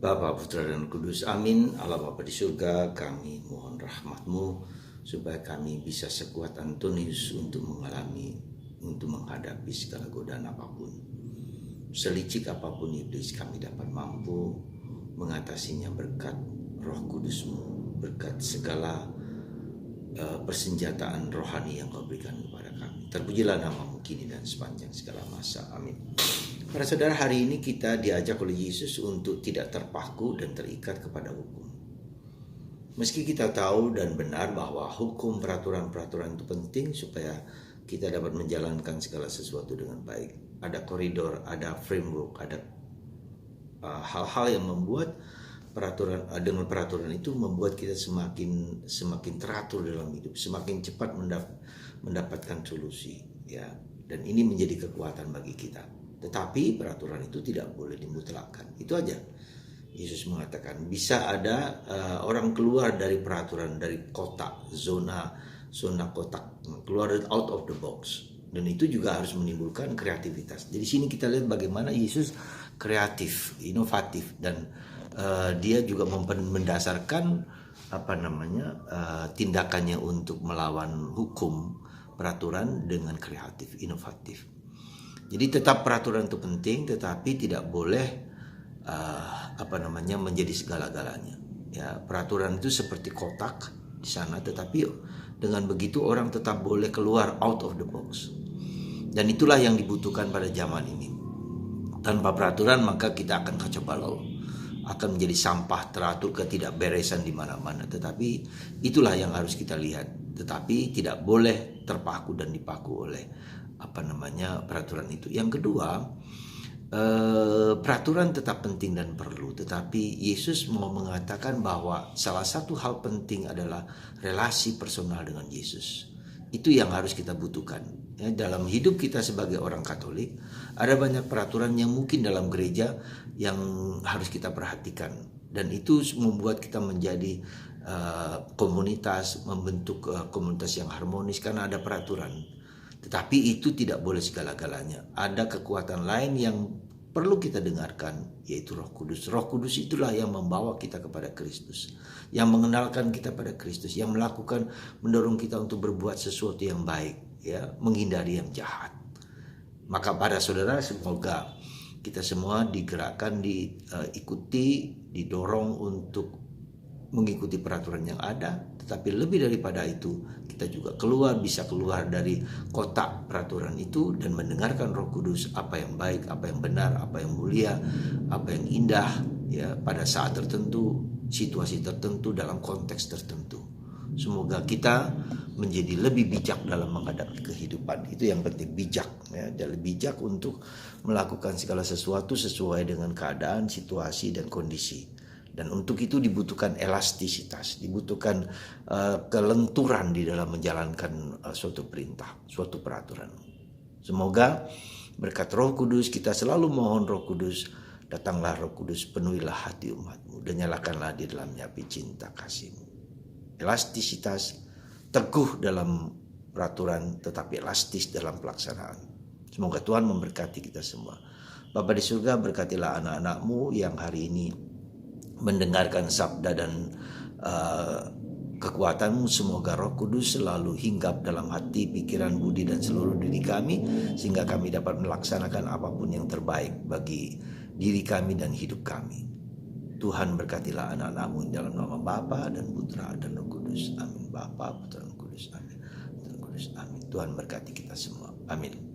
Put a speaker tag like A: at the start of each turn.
A: Bapa, Putra, dan Kudus. Amin. Allah Bapa di surga, kami mohon rahmat-Mu supaya kami bisa sekuat Antonius untuk menghadapi segala godaan apapun. Selicik apapun iblis, kami dapat mampu mengatasinya berkat Roh Kudus-Mu, berkat segala persenjataan rohani yang Kau berikan kepada kami. Terpujilah nama-Mu kini dan sepanjang segala masa. Amin. Para saudara, hari ini kita diajak oleh Yesus untuk tidak terpaku dan terikat kepada hukum. Meski kita tahu dan benar bahwa hukum, peraturan-peraturan itu penting supaya kita dapat menjalankan segala sesuatu dengan baik. Ada koridor, ada framework, ada hal-hal yang membuat dengan peraturan itu membuat kita semakin teratur dalam hidup, semakin cepat mendapatkan solusi, ya. Dan ini menjadi kekuatan bagi kita. Tetapi peraturan itu tidak boleh dimutlakkan. Itu aja. Yesus mengatakan bisa ada orang keluar dari peraturan, dari kotak, zona kotak, keluar out of the box. Dan itu juga harus menimbulkan kreativitas. Jadi sini kita lihat bagaimana Yesus kreatif, inovatif, dan dia juga mendasarkan tindakannya untuk melawan hukum, peraturan dengan kreatif, inovatif. Jadi tetap peraturan itu penting, tetapi tidak boleh menjadi segala-galanya. Ya, peraturan itu seperti kotak di sana, tetapi dengan begitu orang tetap boleh keluar out of the box. Dan itulah yang dibutuhkan pada zaman ini. Tanpa peraturan maka kita akan kacau balau, akan menjadi sampah, teratur, ketidakberesan di mana-mana. Tetapi itulah yang harus kita lihat. Tetapi tidak boleh terpaku dan dipaku oleh peraturan itu. Yang kedua, peraturan tetap penting dan perlu, tetapi Yesus mau mengatakan bahwa salah satu hal penting adalah relasi personal dengan Yesus. Itu yang harus kita butuhkan. Ya, dalam hidup kita sebagai orang Katolik, ada banyak peraturan yang mungkin dalam gereja yang harus kita perhatikan, dan itu membuat kita menjadi komunitas, membentuk komunitas yang harmonis karena ada peraturan. Tetapi itu tidak boleh segala-galanya. Ada kekuatan lain yang perlu kita dengarkan, yaitu Roh Kudus. Roh Kudus itulah yang membawa kita kepada Kristus, yang mengenalkan kita pada Kristus, yang mendorong kita untuk berbuat sesuatu yang baik, ya, menghindari yang jahat. Maka para saudara, semoga kita semua digerakkan, diikuti, didorong untuk mengikuti peraturan yang ada, tetapi lebih daripada itu kita juga bisa keluar dari kotak peraturan itu dan mendengarkan Roh Kudus, apa yang baik, apa yang benar, apa yang mulia, apa yang indah, ya, pada saat tertentu, situasi tertentu, dalam konteks tertentu. Semoga kita menjadi lebih bijak dalam menghadapi kehidupan. Itu yang penting, bijak, ya, dan bijak untuk melakukan segala sesuatu sesuai dengan keadaan, situasi, dan kondisi. Dan untuk itu dibutuhkan elastisitas, dibutuhkan kelenturan di dalam menjalankan suatu perintah, suatu peraturan. Semoga berkat Roh Kudus, kita selalu mohon Roh Kudus, datanglah Roh Kudus, penuhilah hati umat-Mu dan nyalakanlah di dalamnya api cinta kasih-Mu. Elastisitas, teguh dalam peraturan tetapi elastis dalam pelaksanaan. Semoga Tuhan memberkati kita semua. Bapa di surga, berkatilah anak-anak-Mu yang hari ini mendengarkan sabda dan kekuatan-Mu. Semoga Roh Kudus selalu hinggap dalam hati, pikiran, budi, dan seluruh diri kami, sehingga kami dapat melaksanakan apapun yang terbaik bagi diri kami dan hidup kami. Tuhan berkatilah anak-anak-Mu dalam nama Bapa dan Putra dan Roh Kudus. Amin. Bapa, Putra, dan Kudus. Amin. Tuhan Kudus. Amin. Tuhan berkati kita semua. Amin.